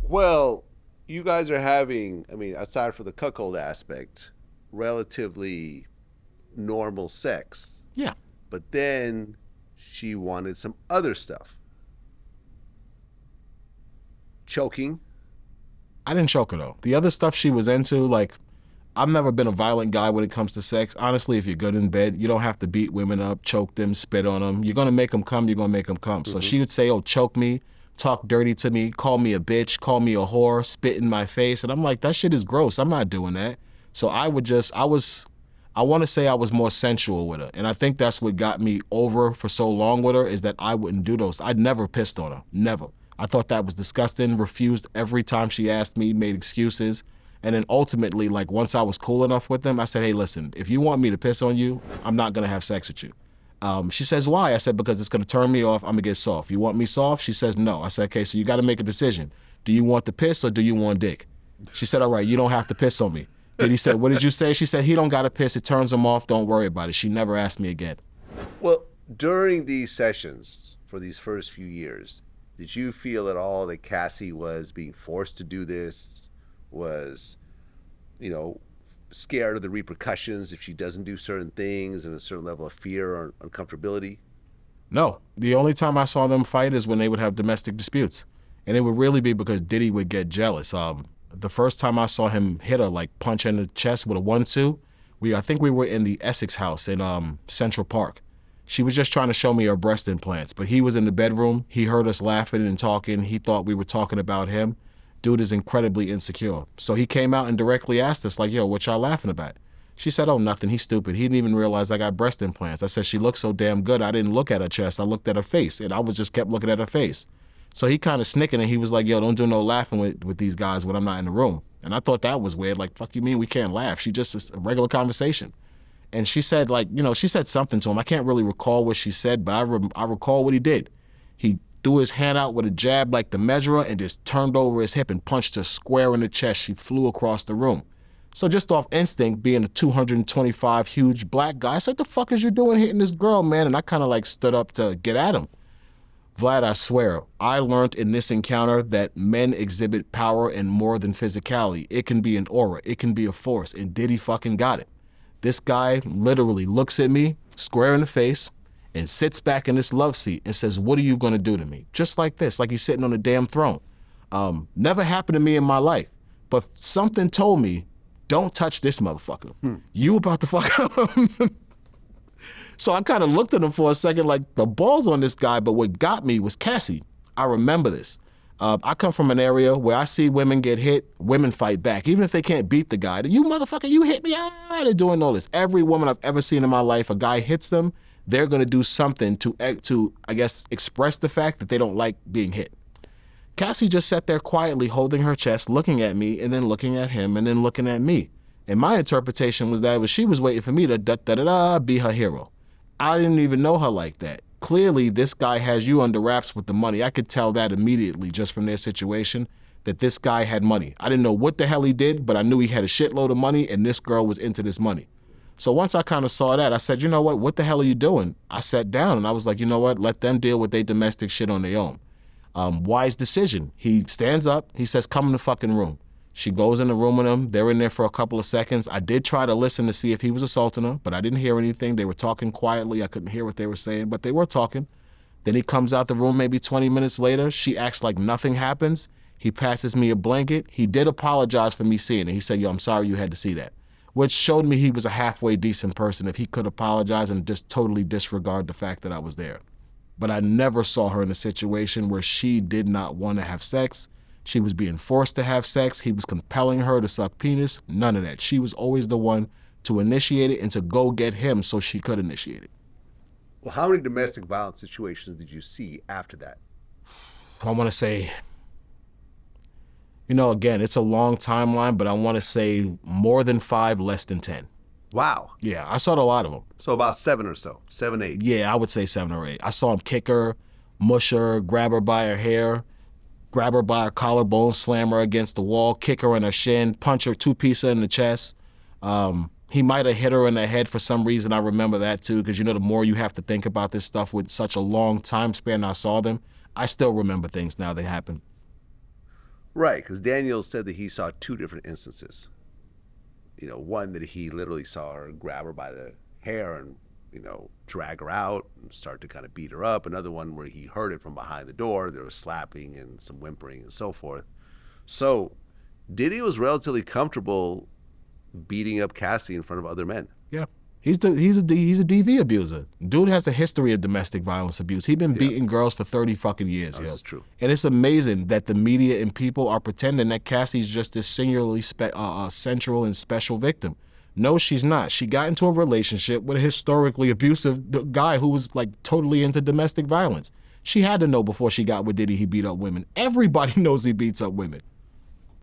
Well, you guys are having, I mean, aside from the cuckold aspect, relatively normal sex. Yeah. But then she wanted some other stuff. Choking. I didn't choke her though. The other stuff she was into, like, I've never been a violent guy when it comes to sex. Honestly, if you're good in bed, you don't have to beat women up, choke them, spit on them. You're going to make them come, you're going to make them come. So she would say, oh, choke me, talk dirty to me, call me a bitch, call me a whore, spit in my face. And I'm like, that shit is gross. I'm not doing that. So I want to say I was more sensual with her. And I think that's what got me over for so long with her, is that I wouldn't do those. I'd never pissed on her. Never. I thought that was disgusting, refused every time she asked me, made excuses. And then ultimately, like, once I was cool enough with them, I said, hey, listen, if you want me to piss on you, I'm not going to have sex with you. She says, why? I said, because it's going to turn me off. I'm going to get soft. You want me soft? She says, no. I said, okay, so you got to make a decision. Do you want the piss or do you want dick? She said, all right, you don't have to piss on me. Diddy said, what did you say? She said, he don't got to piss. It turns him off. Don't worry about it. She never asked me again. Well, during these sessions for these first few years, did you feel at all that Cassie was being forced to do this, was, scared of the repercussions if she doesn't do certain things, and a certain level of fear or uncomfortability? No. The only time I saw them fight is when they would have domestic disputes. And it would really be because Diddy would get jealous. The first time I saw him hit her, like, punch her in the chest with a 1-2, I think we were in the Essex house in Central Park. She was just trying to show me her breast implants, but he was in the bedroom. He heard us laughing and talking. He thought we were talking about him. Dude is incredibly insecure. So he came out and directly asked us, like, yo, what y'all laughing about? She said, oh, nothing. He's stupid. He didn't even realize I got breast implants. I said, she looks so damn good. I didn't look at her chest. I looked at her face, and I was just kept looking at her face. So he kind of snickered, and he was like, yo, don't do no laughing with these guys when I'm not in the room. And I thought that was weird. Like, fuck you mean we can't laugh? She just is a regular conversation. And she said, like, she said something to him. I can't really recall what she said, but I recall what he did. He threw his hand out with a jab like the measurer and just turned over his hip and punched her square in the chest. She flew across the room. So just off instinct, being a 225 huge black guy, I said, the fuck is you doing hitting this girl, man? And I kind of like stood up to get at him. Vlad, I swear, I learned in this encounter that men exhibit power in more than physicality. It can be an aura. It can be a force. And Diddy fucking got it. This guy literally looks at me square in the face and sits back in this love seat and says, what are you going to do to me? Just like this, like he's sitting on a damn throne. Never happened to me in my life, but something told me, don't touch this motherfucker. You about to fuck up. So I kind of looked at him for a second like the ball's on this guy, but what got me was Cassie. I remember this. I come from an area where I see women get hit, women fight back, even if they can't beat the guy. You motherfucker, you hit me, they're doing all this. Every woman I've ever seen in my life, a guy hits them, they're gonna do something to, I guess, express the fact that they don't like being hit. Cassie just sat there quietly holding her chest, looking at me, and then looking at him, and then looking at me. And my interpretation was that she was waiting for me to be her hero. I didn't even know her like that. Clearly, this guy has you under wraps with the money. I could tell that immediately just from their situation, that this guy had money. I didn't know what the hell he did, but I knew he had a shitload of money, and this girl was into this money. So once I kind of saw that, I said, you know what the hell are you doing? I sat down, and I was like, you know what? Let them deal with their domestic shit on their own. Wise decision. He stands up. He says, come in the fucking room. She goes in the room with him. They're in there for a couple of seconds. I did try to listen to see if he was assaulting her, but I didn't hear anything. They were talking quietly. I couldn't hear what they were saying, but they were talking. Then he comes out the room maybe 20 minutes later. She acts like nothing happens. He passes me a blanket. He did apologize for me seeing it. He said, yo, I'm sorry you had to see that, which showed me he was a halfway decent person if he could apologize and just totally disregard the fact that I was there. But I never saw her in a situation where she did not want to have sex. She was being forced to have sex. He was compelling her to suck penis. None of that. She was always the one to initiate it and to go get him so she could initiate it. Well, how many domestic violence situations did you see after that? I want to say, again, it's a long timeline, but I want to say more than 5, less than 10. Wow. Yeah, I saw a lot of them. So about 7 or so, 7, 8. Yeah, I would say 7 or 8. I saw him kick her, mush her, grab her by her hair, grab her by her collarbone, slam her against the wall, kick her in her shin, punch her 2-piece in the chest. He might have hit her in the head for some reason. I remember that too, because the more you have to think about this stuff with such a long time span I saw them, I still remember things now that happen. Right, because Daniel said that he saw two different instances. One that he literally saw her grab her by the hair and, drag her out and start to kind of beat her up. Another one where he heard it from behind the door. There was slapping and some whimpering and so forth. So Diddy was relatively comfortable beating up Cassie in front of other men. Yeah. He's a DV abuser. Dude has a history of domestic violence abuse. He's been beating girls for 30 fucking years. This is true. And it's amazing that the media and people are pretending that Cassie's just this singularly central and special victim. No, she's not. She got into a relationship with a historically abusive guy who was like totally into domestic violence. She had to know before she got with Diddy he beat up women. Everybody knows he beats up women.